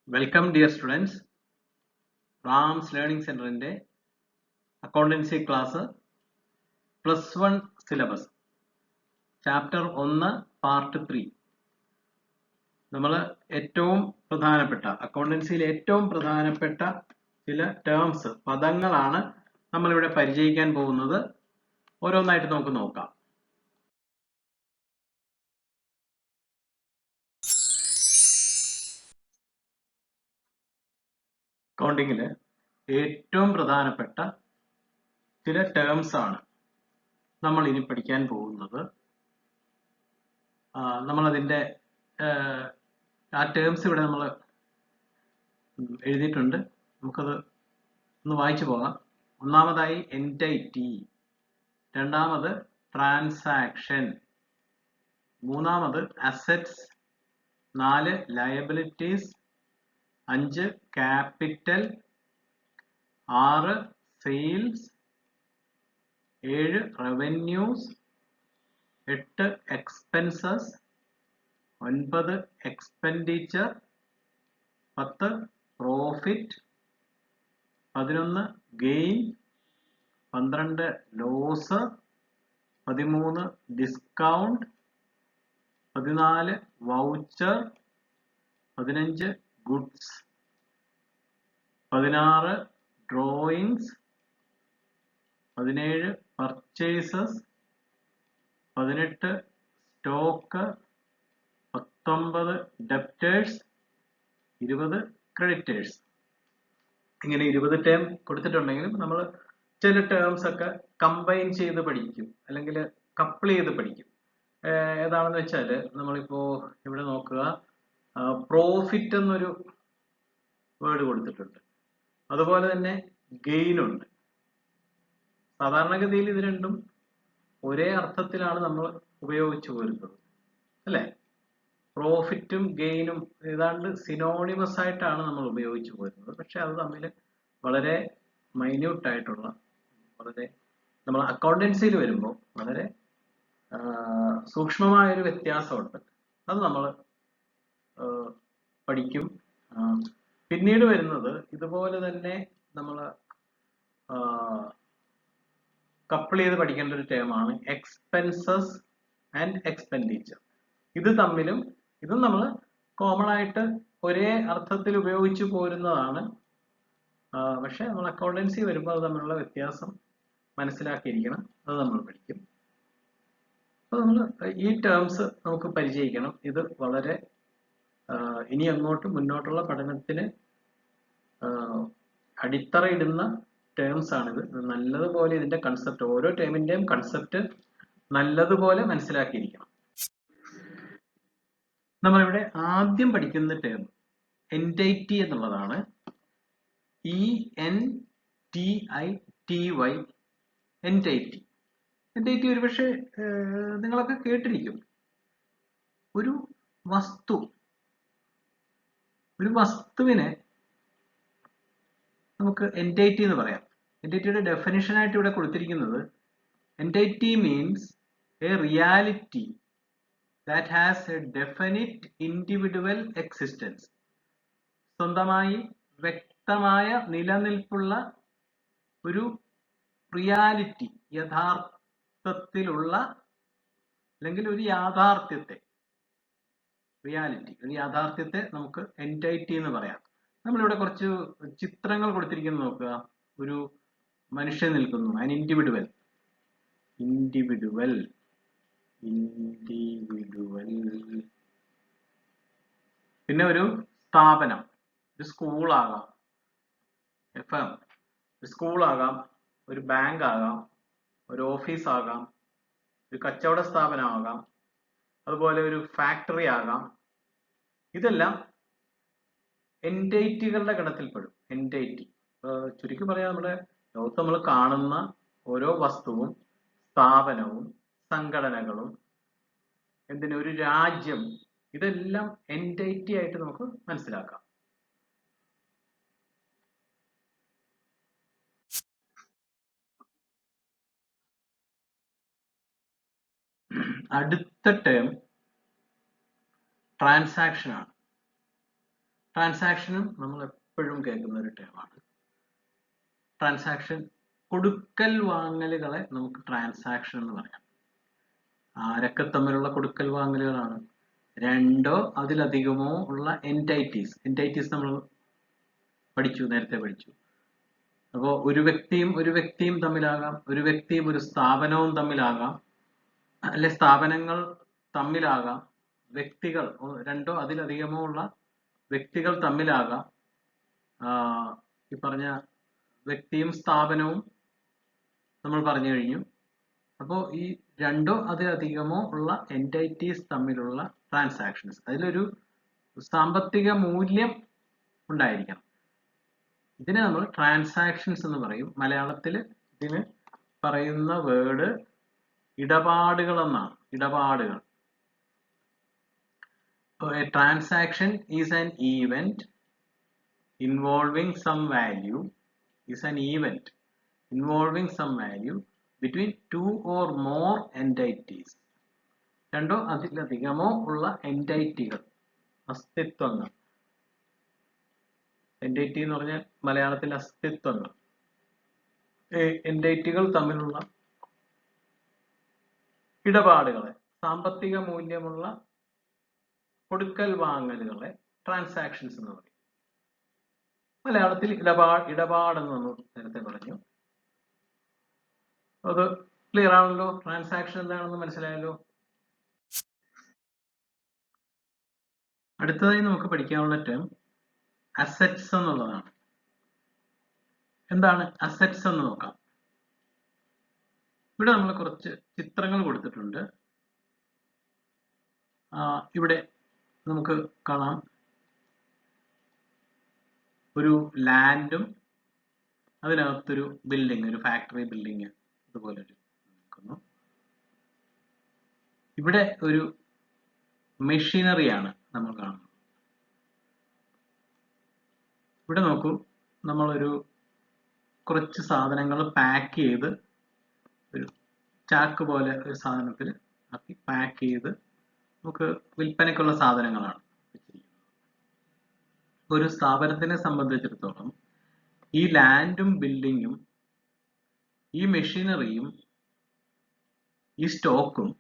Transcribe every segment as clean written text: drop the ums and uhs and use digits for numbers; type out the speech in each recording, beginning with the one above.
Welcome dear students. Ram's Learning Center in accountancy class +1 syllabus chapter 1 part 3 നമ്മൾ ഏറ്റവും പ്രധാനപ്പെട്ട അക്കൗണ്ടൻസിയിൽ ഏറ്റവും പ്രധാനപ്പെട്ട ചില ടേംസ് പദങ്ങളാണ് നമ്മൾ ഇവിടെ പരിചയിക്കാൻ പോകുന്നത്. ഓരോന്നായിട്ട് നമുക്ക് നോക്കാം. അക്കൗണ്ടിങ്ങിൽ ഏറ്റവും പ്രധാനപ്പെട്ട ചില ടേംസ് ആണ് നമ്മൾ ഇനി പഠിക്കാൻ പോകുന്നത്. നമ്മളതിൻ്റെ ആ ടേംസ് ഇവിടെ നമ്മൾ എഴുതിയിട്ടുണ്ട്. നമുക്കത് ഒന്ന് വായിച്ചു പോകാം. ഒന്നാമതായി എൻറ്റൈറ്റി, രണ്ടാമത് ട്രാൻസാക്ഷൻ, മൂന്നാമത് assets, 4 liabilities, 5 capital, 6 sales, 7 revenues, 8 expenses, 9 expenditure, 10 profit, 11 gain, 12 loss, 13 discount, 14 voucher, 15 goods, 16 drawings, 17 purchases, 18 stock, 19 debtors, 20 creditors. ഇങ്ങനെ 20 ടേം കൊടുത്തിട്ടുണ്ടെങ്കിലും നമ്മൾ ചില ടേംസ് ഒക്കെ കമ്പൈൻ ചെയ്ത് പഠിക്കും, അല്ലെങ്കിൽ കപ്പിൾ ചെയ്ത് പഠിക്കും. ഏതാണെന്ന് വെച്ചാൽ നമ്മളിപ്പോ ഇവിടെ നോക്കുക, പ്രോഫിറ്റ് എന്നൊരു വേർഡ് കൊടുത്തിട്ടുണ്ട്, അതുപോലെ തന്നെ ഗെയിൻ ഉണ്ട്. സാധാരണഗതിയിൽ ഇത് രണ്ടും ഒരേ അർത്ഥത്തിലാണ് നമ്മൾ ഉപയോഗിച്ചു വരുന്നത്, അല്ലേ? പ്രോഫിറ്റും ഗെയിനും ഏതാണ്ട് സിനോണിമസ് ആയിട്ടാണ് നമ്മൾ ഉപയോഗിച്ചു പോരുന്നത്. പക്ഷെ അത് തമ്മിൽ വളരെ മൈന്യൂട്ട് ആയിട്ടുള്ള, വളരെ നമ്മൾ അക്കൗണ്ടൻസിയിൽ വരുമ്പോൾ വളരെ സൂക്ഷ്മമായൊരു വ്യത്യാസമുണ്ട്. അത് നമ്മൾ പഠിക്കും. പിന്നീട് വരുന്നത് ഇതുപോലെ തന്നെ നമ്മൾ കപ്പിൾ ചെയ്ത് പഠിക്കേണ്ട ഒരു ടേമാണ് എക്സ്പെൻസസ് ആൻഡ് എക്സ്പെൻഡിച്ചർ. ഇത് തമ്മിലും ഇതും നമ്മൾ കോമൺ ആയിട്ട് ഒരേ അർത്ഥത്തിൽ ഉപയോഗിച്ചു പോരുന്നതാണ്. പക്ഷെ നമ്മൾ അക്കൗണ്ടൻസി വരുമ്പോൾ അത് തമ്മിലുള്ള വ്യത്യാസം മനസ്സിലാക്കിയിരിക്കണം. അത് നമ്മൾ പഠിക്കും. അപ്പോൾ നമ്മൾ ഈ ടേംസ് നമുക്ക് പരിചയിക്കണം. ഇത് വളരെ ഇനി അങ്ങോട്ട് മുന്നോട്ടുള്ള പഠനത്തിന് അടിത്തറയിടുന്ന ടേംസ് ആണിത്. നല്ലതുപോലെ ഇതിന്റെ കൺസെപ്റ്റ്, ഓരോ ടേമിന്റെയും കൺസെപ്റ്റ് നല്ലതുപോലെ മനസ്സിലാക്കിയിരിക്കണം. നമ്മളിവിടെ ആദ്യം പഠിക്കുന്ന ടേം എൻറ്റൈറ്റി എന്നുള്ളതാണ്. ENTITY, എൻറ്റൈറ്റി. എൻറ്റൈറ്റി ഒരുപക്ഷെ നിങ്ങളൊക്കെ കേട്ടിരിക്കും. ഒരു വസ്തുവിനെ നമുക്ക് എൻറ്റൈറ്റി എന്ന് പറയാം. എൻറ്റൈറ്റിയുടെ ഡെഫിനിഷൻ ആയിട്ട് ഇവിടെ കൊടുത്തിരിക്കുന്നത്, എൻറ്റൈറ്റി means A reality that has a definite individual existence. സ്വന്തമായി വ്യക്തമായ നിലനിൽപ്പുള്ള ഒരു റിയാലിറ്റി, യഥാർത്ഥത്തിലുള്ള അല്ലെങ്കിൽ ഒരു യാഥാർത്ഥ്യത്തെ, ഒരു യാഥാർത്ഥ്യത്തെ നമുക്ക് എൻറ്റൈറ്റി എന്ന് പറയാം. നമ്മളിവിടെ കുറച്ച് ചിത്രങ്ങൾ കൊടുത്തിരിക്കുന്നത് നോക്കുക. ഒരു മനുഷ്യൻ നിൽക്കുന്നു, an individual. പിന്നെ ഒരു സ്ഥാപനം, ഒരു സ്കൂളാകാം, FM, ഒരു സ്കൂളാകാം, ഒരു ബാങ്ക് ആകാം, ഒരു ഓഫീസ് ആകാം, ഒരു കച്ചവട സ്ഥാപനമാകാം, അതുപോലെ ഒരു ഫാക്ടറി ആകാം. ഇതെല്ലാം എൻറ്റൈറ്റികളുടെ ഗണത്തിൽപ്പെടും. എൻറ്റൈറ്റി ചുരുക്കി പറയാം, നമ്മുടെ ലോകത്ത് നമ്മൾ കാണുന്ന ഓരോ വസ്തുവും, സ്ഥാപനവും, സംഘടനകളും, ഒരു രാജ്യം, ഇതെല്ലാം എൻറ്റൈറ്റി ആയിട്ട് നമുക്ക് മനസ്സിലാക്കാം. അടുത്ത ടേം ട്രാൻസാക്ഷൻ ആണ്. ട്രാൻസാക്ഷനും നമ്മൾ എപ്പോഴും കേൾക്കുന്ന ഒരു ടേമാണ്. ട്രാൻസാക്ഷൻ, കൊടുക്കൽ വാങ്ങലുകളെ നമുക്ക് ട്രാൻസാക്ഷൻ എന്ന് പറയാം. ആരൊക്കെ തമ്മിലുള്ള കൊടുക്കൽ വാങ്ങലുകളാണ്? രണ്ടോ അതിലധികമോ ഉള്ള എൻറ്റൈറ്റീസ് നമ്മൾ നേരത്തെ പഠിച്ചു. അപ്പോൾ ഒരു വ്യക്തിയും തമ്മിലാകാം, ഒരു വ്യക്തിയും ഒരു സ്ഥാപനവും തമ്മിലാകാം, അല്ലെ സ്ഥാപനങ്ങൾ തമ്മിലാകാം, വ്യക്തികൾ, രണ്ടോ അതിലധികമോ ഉള്ള വ്യക്തികൾ തമ്മിലാകാം. ഈ പറഞ്ഞ വ്യക്തിയും സ്ഥാപനവും നമ്മൾ പറഞ്ഞു കഴിഞ്ഞു. അപ്പോൾ ഈ രണ്ടോ അതിലധികമോ ഉള്ള എൻറ്റൈറ്റീസ് തമ്മിലുള്ള ട്രാൻസാക്ഷൻസ്, അതിലൊരു സാമ്പത്തിക മൂല്യം ഉണ്ടായിരിക്കണം. ഇതിനെ നമ്മൾ ട്രാൻസാക്ഷൻസ് എന്ന് പറയും. മലയാളത്തിൽ ഇതിന് പറയുന്ന വേർഡ് ഇടപാടുകൾ എന്നാണ്. ഇടപാടുകൾ. A transaction is an event involving some value between two or more entities. രണ്ടോ അതിലധികമോ ഉള്ള എൻറ്റൈറ്റികൾ, അസ്തിത്വങ്ങൾ. എൻറ്റൈറ്റി എന്ന് പറഞ്ഞാൽ മലയാളത്തിൽ അസ്തിത്വങ്ങൾ. എൻറ്റൈറ്റികൾ തമ്മിലുള്ള ഇടപാടുകളെ, സാമ്പത്തിക മൂല്യമുള്ള കൊടുക്കൽ വാങ്ങലുകളെ ട്രാൻസാക്ഷൻസ് എന്ന് പറയും. മലയാളത്തിൽ ഇടപാടെന്ന് നേരത്തെ പറഞ്ഞു. അത് ക്ലിയർ ആണല്ലോ? ട്രാൻസാക്ഷൻ എന്താണെന്ന് മനസ്സിലായല്ലോ? അടുത്തതായി നമുക്ക് പഠിക്കാനുള്ള ടേം അസറ്റ്സ് എന്നുള്ളതാണ്. എന്താണ് അസറ്റ്സ് എന്ന് നോക്കാം. ഇവിടെ നമ്മൾ കുറച്ച് ചിത്രങ്ങൾ കൊടുത്തിട്ടുണ്ട്. ഇവിടെ നമുക്ക് കാണാം ഒരു ലാൻഡും അതിനകത്തൊരു ബിൽഡിംഗ്, ഒരു ഫാക്ടറി ബിൽഡിംഗ് ഇതുപോലെ നിൽക്കുന്നു. ഇവിടെ ഒരു മെഷീനറിയാണ് നമ്മൾ കാണുന്നത്. ഇവിടെ നോക്കൂ, നമ്മളൊരു കുറച്ച് സാധനങ്ങൾ പാക്ക് ചെയ്ത് ഒരു ചാക്ക് പോലെ ഒരു സാധനത്തിൽ ആക്കി പാക്ക് ചെയ്ത് നമുക്ക് വിൽപ്പനയ്ക്കുള്ള സാധനങ്ങളാണ് വെച്ചിരിക്കുന്നത്. ഒരു സ്ഥാപനത്തിനെ സംബന്ധിച്ചിടത്തോളം ഈ ലാൻഡും ബിൽഡിങ്ങും ഈ മെഷീനറിയും ഈ സ്റ്റോക്കും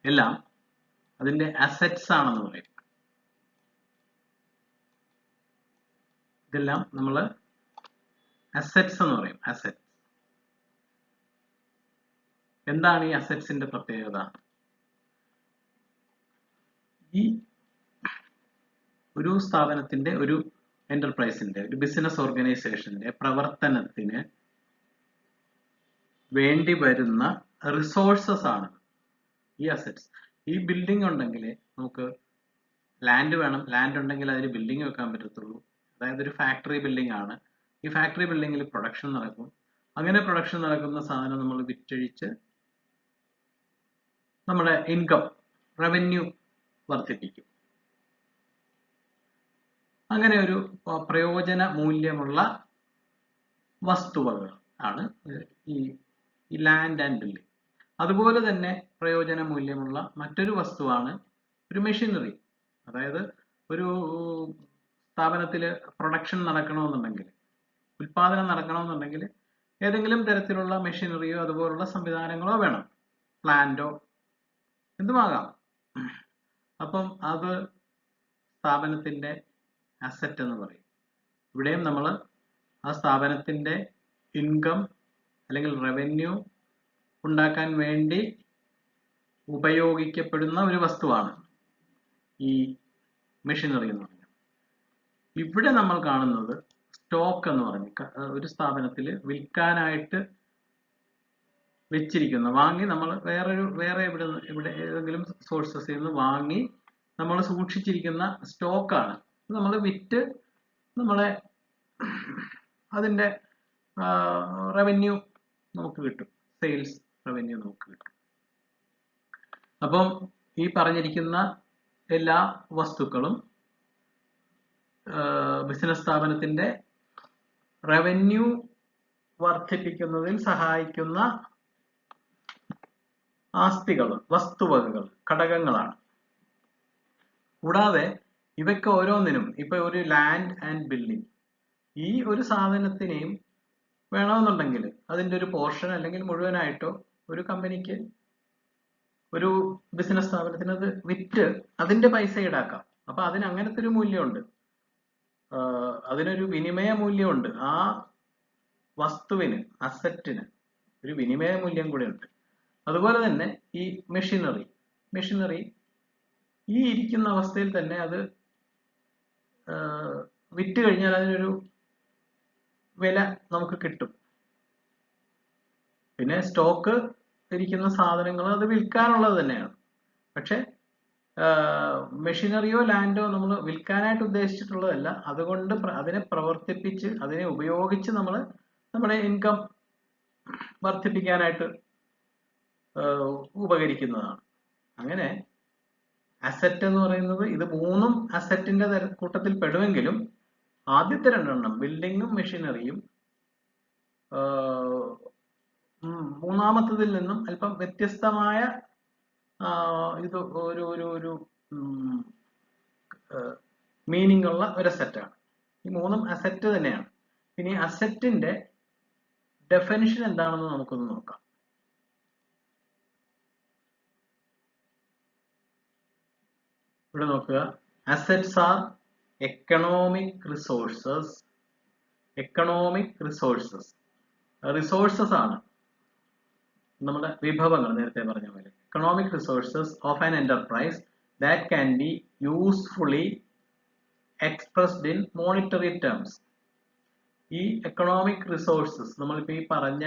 എല്ലാം അതിന്റെ അസറ്റ്സ് ആണെന്ന് പറയും. ഇതെല്ലാം നമ്മൾ അസറ്റ്സ് എന്ന് പറയും. അസറ്റ്സ്. എന്താണ് ഈ അസറ്റ്സിന്റെ പ്രത്യേകത? ഈ ഒരു സ്ഥാപനത്തിന്റെ, ഒരു എന്റർപ്രൈസിന്റെ, ഒരു ബിസിനസ് ഓർഗനൈസേഷന്റെ പ്രവർത്തനത്തിന് വേണ്ടി വരുന്ന റിസോഴ്സസ് ആണ് ഈ അസറ്റ്സ്. ഈ ബിൽഡിംഗ് ഉണ്ടെങ്കിൽ നമുക്ക് ലാൻഡ് വേണം, ലാൻഡ് ഉണ്ടെങ്കിൽ അതിന് ബിൽഡിംഗ് വെക്കാൻ പറ്റത്തുള്ളൂ. അതായത് ഒരു ഫാക്ടറി ബിൽഡിംഗ് ആണ്. ഈ ഫാക്ടറി ബിൽഡിംഗിൽ പ്രൊഡക്ഷൻ നടക്കും. അങ്ങനെ പ്രൊഡക്ഷൻ നടക്കുന്ന സാധനം നമ്മൾ വിറ്റഴിച്ച് നമ്മുടെ ഇൻകം, റവന്യൂ വർദ്ധിപ്പിക്കും. അങ്ങനെ ഒരു പ്രയോജന മൂല്യമുള്ള വസ്തുവകൾ ആണ് ഈ ലാൻഡ് ആൻഡ് ബിൽഡിംഗ്. അതുപോലെ തന്നെ പ്രയോജന മൂല്യമുള്ള മറ്റൊരു വസ്തുവാണ് ഒരു മെഷീനറി. അതായത് ഒരു സ്ഥാപനത്തിൽ പ്രൊഡക്ഷൻ നടക്കണമെന്നുണ്ടെങ്കിൽ, ഉൽപാദനം നടക്കണമെന്നുണ്ടെങ്കിൽ ഏതെങ്കിലും തരത്തിലുള്ള മെഷീനറിയോ അതുപോലുള്ള സംവിധാനങ്ങളോ വേണം. പ്ലാന്റോ എന്തുമാകാം. അപ്പം അത് സ്ഥാപനത്തിന്റെ അസറ്റ് എന്ന് പറയും. ഇവിടെയും നമ്മൾ ആ സ്ഥാപനത്തിന്റെ ഇൻകം അല്ലെങ്കിൽ റവന്യൂ ഉണ്ടാക്കാൻ വേണ്ടി ഉപയോഗിക്കപ്പെടുന്ന ഒരു വസ്തുവാണ് ഈ മെഷീനറി എന്ന് പറയുന്നത്. ഇവിടെ നമ്മൾ കാണുന്നത് സ്റ്റോക്ക് എന്ന് പറഞ്ഞ് ഒരു സ്ഥാപനത്തിൽ വിൽക്കാനായിട്ട് വെച്ചിരിക്കുന്ന, വാങ്ങി നമ്മൾ വേറെ ഇവിടെ ഏതെങ്കിലും സോഴ്സസിൽ നിന്ന് വാങ്ങി നമ്മൾ സൂക്ഷിച്ചിരിക്കുന്ന സ്റ്റോക്കാണ്. നമ്മൾ വിറ്റ് നമ്മളെ അതിന്റെ റവന്യൂ നമുക്ക് കിട്ടും. സെയിൽസ് റവന്യൂ നമുക്ക് കിട്ടും. അപ്പം ഈ പറഞ്ഞിരിക്കുന്ന എല്ലാ വസ്തുക്കളും ബിസിനസ് സ്ഥാപനത്തിന്റെ റവന്യൂ വർദ്ധിപ്പിക്കുന്നതിൽ സഹായിക്കുന്ന ആസ്തികൾ, വസ്തുവകകൾ, ഘടകങ്ങളാണ്. കൂടാതെ ഇവയ്ക്ക് ഓരോന്നിനും ഇപ്പൊ ഒരു ലാൻഡ് ആൻഡ് ബിൽഡിംഗ്, ഈ ഒരു സാധനത്തിനെയും വേണമെന്നുണ്ടെങ്കിൽ അതിന്റെ ഒരു പോർഷൻ അല്ലെങ്കിൽ മുഴുവനായിട്ടോ ഒരു കമ്പനിക്ക്, ഒരു ബിസിനസ് സ്ഥാപനത്തിന് അത് വിറ്റ് അതിന്റെ പൈസ ഈടാക്കാം. അപ്പൊ അതിന് അങ്ങനത്തെ ഒരു മൂല്യമുണ്ട്, അതിനൊരു വിനിമയ മൂല്യമുണ്ട്. ആ വസ്തുവിന്, അസറ്റിന് ഒരു വിനിമയ മൂല്യം കൂടെ ഉണ്ട്. അതുപോലെ തന്നെ ഈ മെഷീനറി ഈ ഇരിക്കുന്ന അവസ്ഥയിൽ തന്നെ അത് വിറ്റ് കഴിഞ്ഞാൽ അതിനൊരു വില നമുക്ക് കിട്ടും. പിന്നെ സ്റ്റോക്ക് ഇരിക്കുന്ന സാധനങ്ങൾ അത് വിൽക്കാനുള്ളത് തന്നെയാണ്. പക്ഷെ മെഷീനറിയോ ലാൻഡോ നമ്മൾ വിൽക്കാനായിട്ട് ഉദ്ദേശിച്ചിട്ടുള്ളതല്ല. അതുകൊണ്ട് അതിനെ പ്രവർത്തിപ്പിച്ച് അതിനെ ഉപയോഗിച്ച് നമ്മൾ നമ്മുടെ ഇൻകം വർദ്ധിപ്പിക്കാനായിട്ട് ഉപകരിക്കുന്നതാണ്. അങ്ങനെ അസറ്റ് എന്ന് പറയുന്നത് ഇത് മൂന്നും അസറ്റിന്റെ കൂട്ടത്തിൽ പെടുമെങ്കിലും ആദ്യത്തെ രണ്ടെണ്ണം ബിൽഡിങ്ങും മെഷീനറിയും മൂന്നാമത്തതിൽ നിന്നും അല്പം വ്യത്യസ്തമായ ഇത് ഒരു മീനിങ് ഉള്ള ഒരു അസറ്റാണ്. ഈ മൂന്നും അസറ്റ് തന്നെയാണ്. ഇനി അസറ്റിന്റെ ഡെഫിനിഷൻ എന്താണെന്ന് നമുക്കൊന്ന് നോക്കാം. ഇവിടെ നോക്കുക, assets R economic resources. Resources ആണ് നമ്മുടെ വിഭവങ്ങൾ, നേരത്തെ പറഞ്ഞ പോലെ. Economic resources of an enterprise that can be usefully expressed in monetary terms. ഈ എക്കണോമിക് റിസോഴ്സസ് നമ്മളിപ്പോ ഈ പറഞ്ഞ,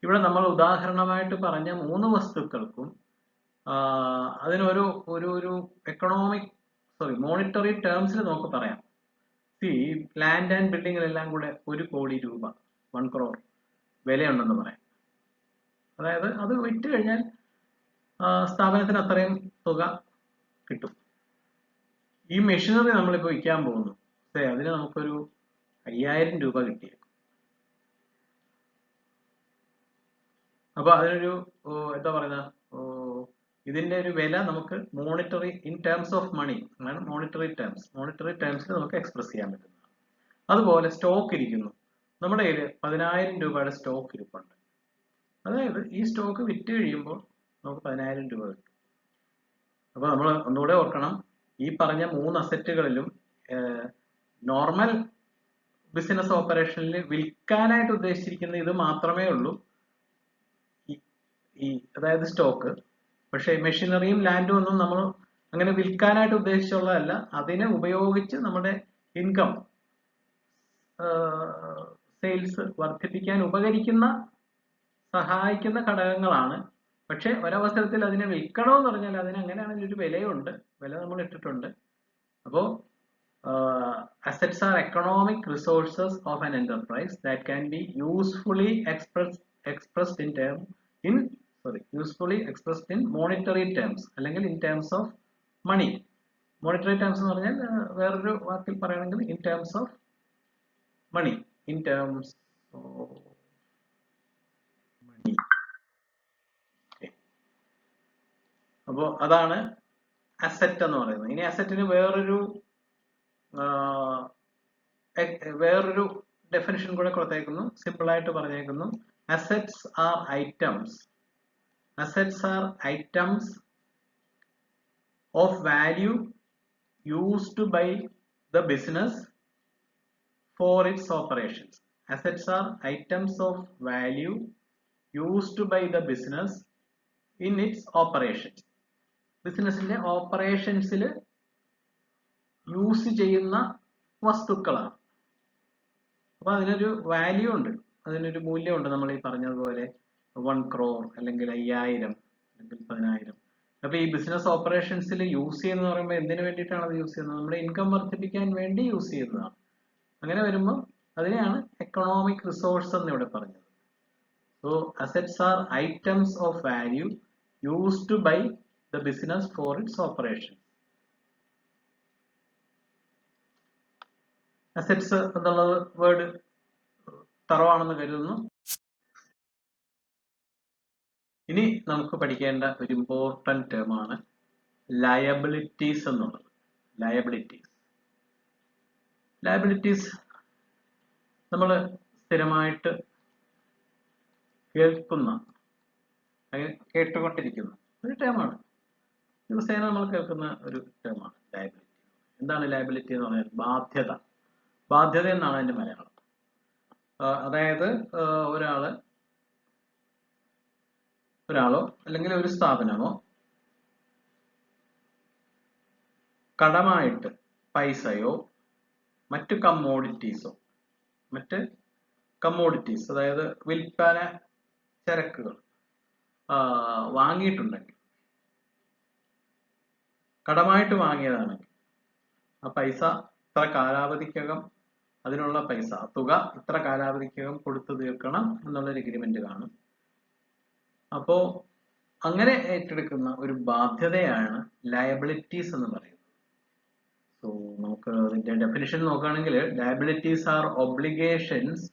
ഇവിടെ നമ്മൾ ഉദാഹരണമായിട്ട് പറഞ്ഞ മൂന്ന് വസ്തുക്കൾക്കും അതിനൊരു ഒരു മോണിറ്ററി ടേംസിൽ നമുക്ക് പറയാം. ലാൻഡ് ആൻഡ് ബിൽഡിങ്ങിലെല്ലാം കൂടെ 1 കോടി രൂപ, 1 crore വിലയുണ്ടെന്ന് പറയാം. അതായത് അത് വിറ്റ് കഴിഞ്ഞാൽ സ്ഥാപനത്തിന് അത്രയും തുക കിട്ടും. ഈ മെഷീനറി നമ്മളിപ്പോൾ വിൽക്കാൻ പോകുന്നു, അതിന് നമുക്കൊരു 5000 രൂപ കിട്ടിയേക്കും. അപ്പൊ അതിനൊരു എന്താ പറയുക, ഇതിന്റെ ഒരു വില നമുക്ക് monetary in terms of money ആണ് മോണിറ്ററി ടേംസിൽ നമുക്ക് എക്സ്പ്രസ് ചെയ്യാൻ പറ്റുന്നതാണ്. അതുപോലെ സ്റ്റോക്ക് ഇരിക്കുന്നു, നമ്മുടെ കയ്യിൽ 10000 രൂപയുടെ സ്റ്റോക്ക് ഇരിപ്പുണ്ട്. അതായത് ഈ സ്റ്റോക്ക് വിറ്റ് കഴിയുമ്പോൾ നമുക്ക് 10000 രൂപ കിട്ടും. അപ്പൊ നമ്മൾ ഒന്നുകൂടെ ഓർക്കണം, ഈ പറഞ്ഞ മൂന്ന് അസറ്റുകളിലും നോർമൽ ബിസിനസ് ഓപ്പറേഷനിൽ വിൽക്കാനായിട്ട് ഉദ്ദേശിച്ചിരിക്കുന്ന ഇത് മാത്രമേ ഉള്ളൂ, അതായത് സ്റ്റോക്ക്. പക്ഷെ മെഷീനറിയും ലാൻഡും ഒന്നും നമ്മൾ അങ്ങനെ വിൽക്കാനായിട്ട് ഉദ്ദേശിച്ചുള്ളതല്ല. അതിനെ ഉപയോഗിച്ച് നമ്മുടെ ഇൻകം, സെയിൽസ് വർദ്ധിപ്പിക്കാൻ സഹായിക്കുന്ന ഘടകങ്ങളാണ്. പക്ഷെ ഒരവസരത്തിൽ അതിനെ വിൽക്കണമെന്ന് പറഞ്ഞാൽ അതിന് അങ്ങനെയാണെങ്കിൽ ഒരു വിലയുണ്ട്, വില നമ്മൾ ഇട്ടിട്ടുണ്ട്. അപ്പോ assets are economic resources of an enterprise that can be usefully expressed in monetary terms അല്ലെങ്കിൽ in terms of money. Monetary terms എന്ന് പറഞ്ഞാൽ വേറൊരു വാക്കിൽ പറയുകയാണെങ്കിൽ in terms of money. അപ്പോൾ അതാണ് അസറ്റ് എന്ന് പറയുന്നത്. ഇനി അസറ്റിന് വേറൊരു ഡെഫിനിഷൻ കൂടെ കൊടുത്തേക്കുന്നു, സിമ്പിൾ ആയിട്ട് പറഞ്ഞേക്കുന്നു. Assets are items of value used by the business for its operations. Assets are items of value used by the business in its operations. ബിസിനസിന്റെ ഓപ്പറേഷൻസിൽ യൂസ് ചെയ്യുന്ന വസ്തുക്കളാണ്. അപ്പൊ അതിനൊരു വാല്യൂ ഉണ്ട്, അതിനൊരു മൂല്യമുണ്ട്. നമ്മൾ ഈ പറഞ്ഞതുപോലെ 1 crore അല്ലെങ്കിൽ 5000 അല്ലെങ്കിൽ 10000. അപ്പൊ ഈ ബിസിനസ് ഓപ്പറേഷൻസിൽ യൂസ് ചെയ്യുന്ന പറയുമ്പോൾ എന്തിനു വേണ്ടിയിട്ടാണ് അത് യൂസ് ചെയ്യുന്നത്? നമ്മുടെ ഇൻകം വർദ്ധിപ്പിക്കാൻ വേണ്ടി യൂസ് ചെയ്യുന്നതാണ്. അങ്ങനെ വരുമ്പോൾ അതിനെയാണ് എക്കണോമിക് റിസോഴ്സ് എന്ന് ഇവിടെ പറഞ്ഞത്. So assets are items of value used by the business for its operation. Assets എന്നുള്ളത് വേർഡ് തറവാണെന്ന് കരുതുന്നു. ഇനി നമുക്ക് പഠിക്കേണ്ട ഒരു ഇമ്പോർട്ടന്റ് ടേം ആണ് ലയബിലിറ്റീസ് എന്നുള്ളത്. ലയബിലിറ്റീസ് ലയബിലിറ്റീസ് നമ്മൾ സ്ഥിരമായിട്ട് കേട്ടുകൊണ്ടിരിക്കുന്ന ഒരു ടേമാണ്. ദിവസേന നമ്മൾ കേൾക്കുന്ന ഒരു ടേമാണ് ലയബിലിറ്റി. എന്താണ് ലയബിലിറ്റി എന്ന് പറഞ്ഞാൽ? ബാധ്യത. ബാധ്യത എന്നാണ് അതിന്റെ മലയാളം. അതായത് ഒരാളോ അല്ലെങ്കിൽ ഒരു സ്ഥാപനമോ കടമായിട്ട് പൈസയോ മറ്റ് കമ്മോഡിറ്റീസ് അതായത് വിൽപ്പന ചരക്കുകൾ വാങ്ങിയിട്ടുണ്ടെങ്കിൽ, കടമായിട്ട് വാങ്ങിയതാണെങ്കിൽ ആ പൈസ ഇത്ര കാലാവധിക്കകം, അതിനുള്ള തുക ഇത്ര കാലാവധിക്കകം കൊടുത്തു തീർക്കണം എന്നുള്ളൊരു എഗ്രിമെന്റ് കാണും. അപ്പോ അങ്ങനെ ഏറ്റെടുക്കുന്ന ഒരു ബാധ്യതയാണ് ലയബിലിറ്റീസ് എന്ന് പറയുന്നത്. സോ നമുക്ക് അതിന്റെ ഡെഫിനിഷൻ നോക്കുകയാണെങ്കിൽ, ലയബിലിറ്റീസ് ആർ ഒബ്ലിഗേഷൻസ്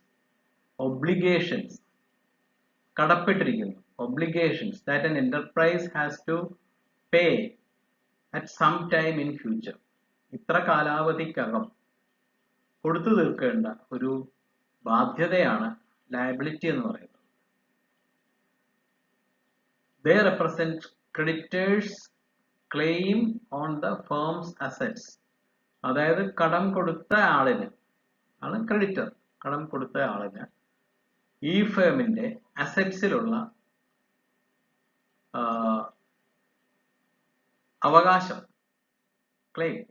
കടപ്പെട്ടിരിക്കുന്നു, obligations that an enterprise has to pay at some time in future. ഇത്ര കാലാവധിക്കകം കൊടുത്തു തീർക്കേണ്ട ഒരു ബാധ്യതയാണ് ലയബിലിറ്റി എന്ന് പറയുന്നത്. They represent creditors' claim on the firm's assets. അതായത് കടം കൊടുത്ത ആളിന് ആണ് ക്രെഡിറ്റർ. കടം കൊടുത്ത ആളിന് ഈ ഫേമിന്റെ അസറ്റ്സിലുള്ള അവകാശം, ക്ലെയിം,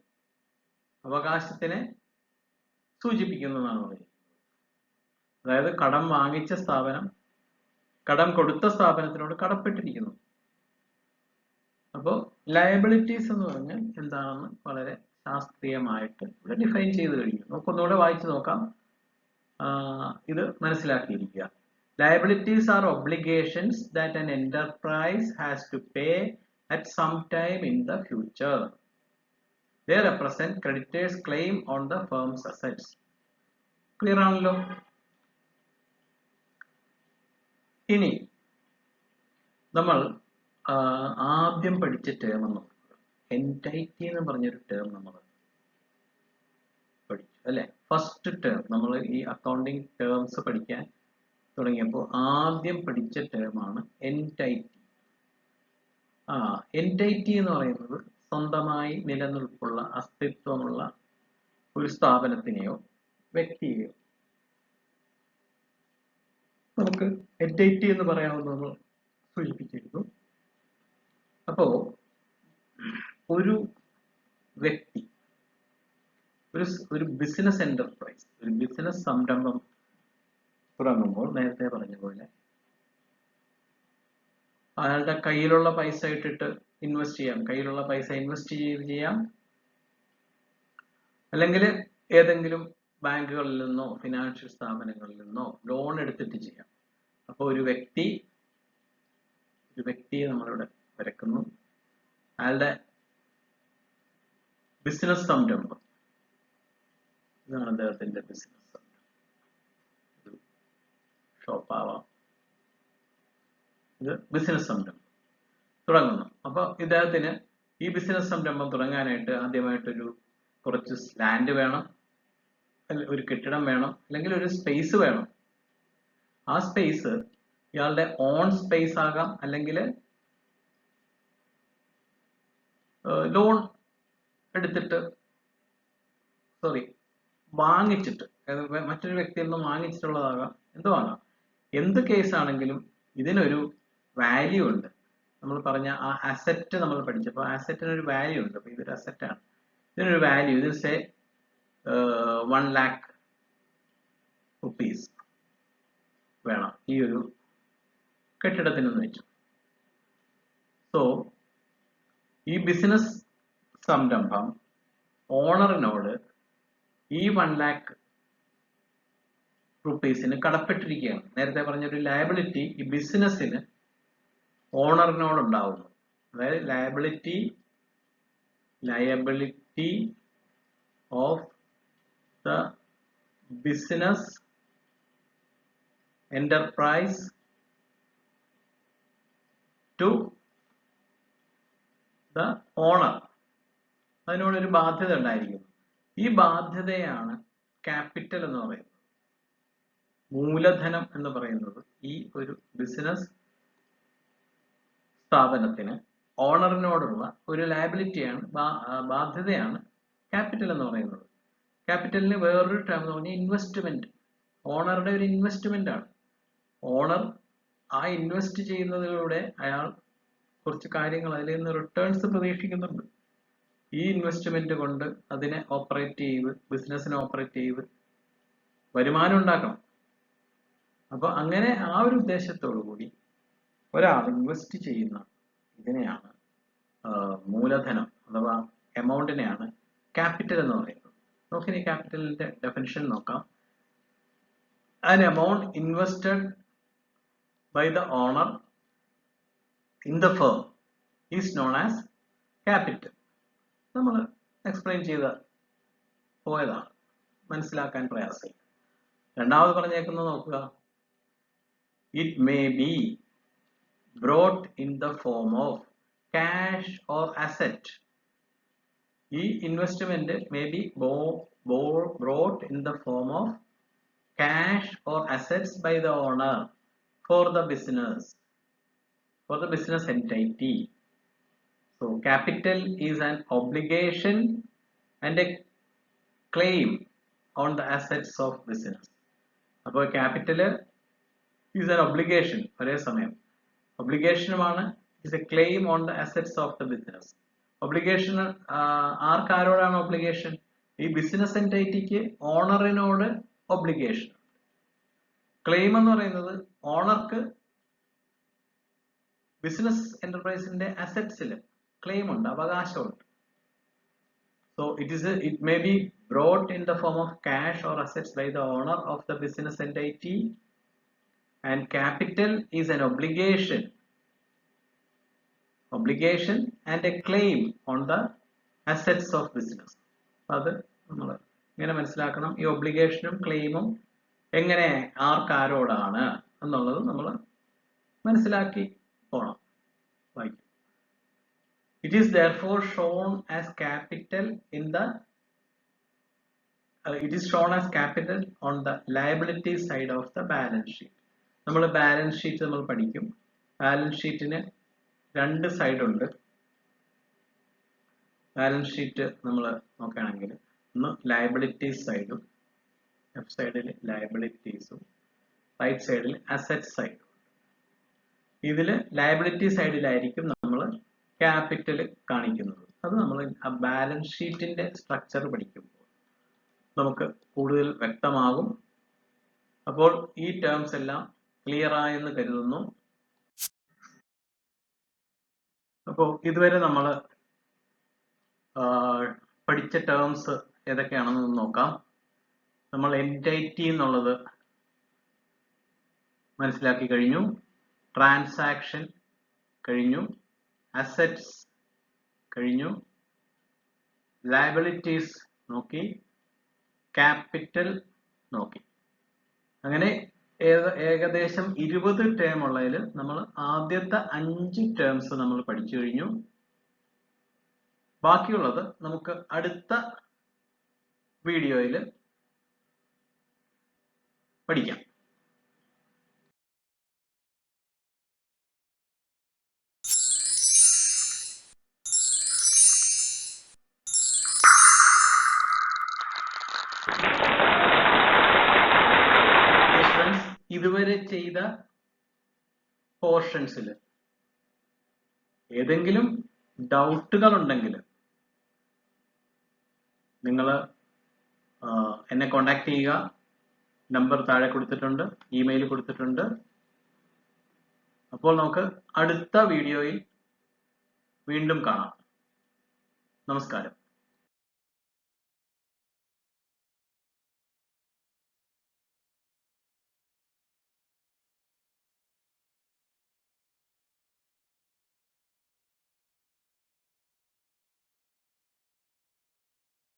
അവകാശത്തിനെ സൂചിപ്പിക്കുന്നതാണ് പറയുന്നത്. അതായത് കടം വാങ്ങിച്ച സ്ഥാപനം കടം കൊടുത്ത സ്ഥാപനത്തിനോട് കടപ്പെട്ടിരിക്കുന്നു. അപ്പോൾ ലയബിലിറ്റീസ് എന്ന് പറഞ്ഞാൽ എന്താണെന്ന് വളരെ ശാസ്ത്രീയമായിട്ട് ഇവിടെ ഡിഫൈൻ ചെയ്ത് കഴിഞ്ഞു. നമുക്കൊന്നുകൂടെ വായിച്ചു നോക്കാം, ഇത് മനസ്സിലാക്കിയിരിക്കുക. Liabilities are obligations that an enterprise has to pay at some time in the future. They represent creditors' claim on the firm's assets. Clear ആണല്ലോ? ഇനി നമ്മൾ ആദ്യം പഠിച്ച ടേം എന്ന് എൻറ്റൈറ്റി എന്ന് പറഞ്ഞൊരു ടേം നമ്മൾ പഠിച്ചു അല്ലെ? ഫസ്റ്റ് ടേം നമ്മൾ ഈ അക്കൗണ്ടിങ് ടേംസ് പഠിക്കാൻ തുടങ്ങിയപ്പോൾ ആദ്യം പഠിച്ച ടേമാണ് എൻറ്റൈറ്റി. എൻറ്റൈറ്റി എന്ന് പറയുന്നത് സ്വന്തമായി നിലനിൽപ്പുള്ള അസ്തിത്വമുള്ള ഒരു സ്ഥാപനത്തിനെയോ വ്യക്തിയെയോ നമുക്ക് എൻറ്റൈറ്റി എന്ന് പറയാമെന്ന് നമ്മൾ സൂചിപ്പിച്ചിരുന്നു. അപ്പോ ഒരു വ്യക്തി ഒരു ബിസിനസ് എന്റർപ്രൈസ്, ഒരു ബിസിനസ് സംരംഭം തുടങ്ങുമ്പോൾ നേരത്തെ പറഞ്ഞ പോലെ അയാളുടെ കയ്യിലുള്ള പൈസ ഇട്ടിട്ട് ഇൻവെസ്റ്റ് ചെയ്യാം, കയ്യിലുള്ള പൈസ ഇൻവെസ്റ്റ് ചെയ്യാം, അല്ലെങ്കിൽ ഏതെങ്കിലും ബാങ്കുകളിൽ നിന്നോ ഫിനാൻഷ്യൽ സ്ഥാപനങ്ങളിൽ നിന്നോ ലോൺ എടുത്തിട്ട് ചെയ്യാം. അപ്പോൾ ഒരു വ്യക്തിയെ നമ്മളിവിടെ വരക്കുന്നു. അയാളുടെ ബിസിനസ് സംരംഭം, ഇതാണ് അദ്ദേഹത്തിന്റെ ബിസിനസ് സംരംഭം. ഒരു ഷോപ്പാവാം, ഇത് ബിസിനസ് സംരംഭം തുടങ്ങുന്നു. അപ്പൊ ഇദ്ദേഹത്തിന് ഈ ബിസിനസ് സംരംഭം തുടങ്ങാനായിട്ട് ആദ്യമായിട്ടൊരു കുറച്ച് ലാൻഡ് വേണം, ഒരു കെട്ടിടം വേണം, അല്ലെങ്കിൽ ഒരു സ്പേസ് വേണം. ആ സ്പേസ് ഇയാളുടെ ഓൺ സ്പേസ് ആകാം, അല്ലെങ്കിൽ ലോൺ എടുത്തിട്ട് വാങ്ങിച്ചിട്ട് മറ്റൊരു വ്യക്തിയിൽ നിന്ന് വാങ്ങിച്ചിട്ടുള്ളതാകാം, എന്തുവാകാം. എന്ത് കേസാണെങ്കിലും ഇതിനൊരു വാല്യൂ ഉണ്ട്. നമ്മൾ പറഞ്ഞ ആ അസറ്റ് നമ്മൾ പഠിച്ചപ്പോൾ അസറ്റിനൊരു വാല്യൂ ഉണ്ട്. അപ്പൊ ഇതൊരു അസറ്റാണ്, ഇതിനൊരു വാല്യൂ, ഇതിന് സേ 1 lakh rupees വേണം ഈ ഒരു കെട്ടിടത്തിനെന്ന് വെച്ചു. സോ ഈ ബിസിനസ് സംരംഭം ഓണറിനോട് ഈ 1 lakh rupeesന് കടപ്പെട്ടിരിക്കുകയാണ്. നേരത്തെ പറഞ്ഞൊരു ലയബിലിറ്റി ഈ ബിസിനസ്സിന് ഓണറിനോട് ഉണ്ടാവുന്നു. അതായത് liability of the business enterprise to the owner, അതിനോടൊരു ബാധ്യത ഉണ്ടായിരിക്കുന്നു. ഈ ബാധ്യതയാണ് ക്യാപിറ്റൽ എന്ന് പറയുന്നത്, മൂലധനം എന്ന് പറയുന്നത് ഈ ഒരു ബിസിനസ് സ്ഥാപനത്തിന് ഓണറിനോടുള്ള ഒരു ലയബിലിറ്റിയാണ്, ബാധ്യതയാണ് ക്യാപിറ്റൽ എന്ന് പറയുന്നത്. ക്യാപിറ്റലിന് വേറൊരു ടേം എന്ന് പറഞ്ഞാൽ ഇൻവെസ്റ്റ്മെന്റ്. ഓണറുടെ ഒരു ഇൻവെസ്റ്റ്മെന്റ് ആണ്. ഓണർ ആ ഇൻവെസ്റ്റ് ചെയ്യുന്നതിലൂടെ അയാൾ കുറച്ച് കാര്യങ്ങൾ അതിൽ നിന്ന് റിട്ടേൺസ് പ്രതീക്ഷിക്കുന്നുണ്ട്. ഈ ഇൻവെസ്റ്റ്മെന്റ് കൊണ്ട് അതിനെ ഓപ്പറേറ്റ് ചെയ്ത്, ബിസിനസ്സിനെ ഓപ്പറേറ്റ് ചെയ്ത് വരുമാനം ഉണ്ടാക്കണം. അപ്പൊ അങ്ങനെ ആ ഒരു ഉദ്ദേശത്തോടു കൂടി ഒരാൾ ഇൻവെസ്റ്റ് ചെയ്യുന്ന ഇതിനെയാണ് മൂലധനം അഥവാ എമൗണ്ടിനെയാണ് ക്യാപിറ്റൽ എന്ന് പറയുന്നത്. നോക്കിനി ക്യാപിറ്റലിന്റെ ഡെഫിനിഷൻ നോക്കാം. An amount invested by the owner in the firm is known as capital. നമ്മൾ എക്സ്പ്ലെയിൻ ചെയ്ത പോയതാണ്, മനസ്സിലാക്കാൻ പ്രയാസമില്ല. രണ്ടാമത് പറഞ്ഞേക്കുന്നത് നോക്കുക. It may be brought in the form of cash or asset. ഈ investment may be brought in the form of cash or assets by the owner for the business entity. So capital is an obligation and a claim on the assets of business. അപ്പോൾ capital is an obligation, ഒരേ സമയം ഒബ്ലിഗേഷനുമാണ്, is a claim on the assets of the business. Obligation ആർക്കാരോടാണ് obligation? ഈ business എൻറ്റൈറ്റിക്ക് ഓണറിനോട് obligation. Claim എന്ന് പറയുന്നത് ഓണർക്ക് ബിസിനസ് എന്റർപ്രൈസിന്റെ അസറ്റ്സിൽ ക്ലെയിം ഉണ്ട്, അവകാശമുണ്ട്. So it may be brought in the form of cash or assets by the owner of the business entity, and capital is an obligation and a claim on the assets of business. അത് നമ്മൾ ഇങ്ങനെ മനസ്സിലാക്കണം. ഈ ഒബ്ലിഗേഷനും ക്ലെയിമും എങ്ങനെ ആർക്കാരോടാണ് എന്നുള്ളത് നമ്മൾ മനസ്സിലാക്കി പോണം, വായിക്കും. It is therefore shown as capital on the liability side of the balance sheet. നമ്മൾ ബാലൻസ് ഷീറ്റ് നമ്മൾ പഠിക്കും. ബാലൻസ് ഷീറ്റിന് രണ്ട് സൈഡ് ഉണ്ട്. ബാലൻസ് ഷീറ്റ് നമ്മൾ നോക്കുകയാണെങ്കിൽ ഒന്ന് ലയബിലിറ്റീസ് സൈഡും, ലെഫ്റ്റ് സൈഡിൽ ലയബിലിറ്റീസും റൈറ്റ് സൈഡിൽ അസറ്റ് സൈഡും. ഇതിൽ ലയബിലിറ്റി സൈഡിലായിരിക്കും നമ്മൾ ക്യാപിറ്റൽ കാണിക്കുന്നത്. അത് നമ്മൾ ആ ബാലൻസ് ഷീറ്റിന്റെ സ്ട്രക്ചർ പഠിക്കുമ്പോൾ നമുക്ക് കൂടുതൽ വ്യക്തമാകും. അപ്പോൾ ഈ ടേംസ് എല്ലാം ക്ലിയർ ആയെന്ന് കരുതുന്നു. അപ്പോൾ ഇതുവരെ നമ്മൾ പഠിച്ച ടേംസ് ഏതൊക്കെയാണെന്ന് നോക്കാം. നമ്മൾ എൻറ്റൈറ്റി എന്നുള്ളത് മനസ്സിലാക്കി കഴിഞ്ഞു, ട്രാൻസാക്ഷൻ കഴിഞ്ഞു, അസറ്റ്സ് കഴിഞ്ഞു, ലയബിലിറ്റീസ് നോക്കി, ക്യാപിറ്റൽ നോക്കി. അങ്ങനെ ഏകദേശം 20 ടേം ഉള്ളതിൽ നമ്മൾ ആദ്യത്തെ 5 ടേംസ് നമ്മൾ പഠിച്ചു കഴിഞ്ഞു. ബാക്കിയുള്ളത് നമുക്ക് അടുത്ത വീഡിയോയിൽ പഠിക്കാം. ഇതുവരെ ചെയ്ത പോർഷൻസിൽ ഏതെങ്കിലും ഡൗട്ടുകൾ ഉണ്ടെങ്കിൽ നിങ്ങൾ എന്നെ കോണ്ടാക്ട് ചെയ്യുക. നമ്പർ താഴെ കൊടുത്തിട്ടുണ്ട്, ഇമെയിൽ കൊടുത്തിട്ടുണ്ട്. അപ്പോൾ നമുക്ക് അടുത്ത വീഡിയോയിൽ വീണ്ടും കാണാം. നമസ്കാരം.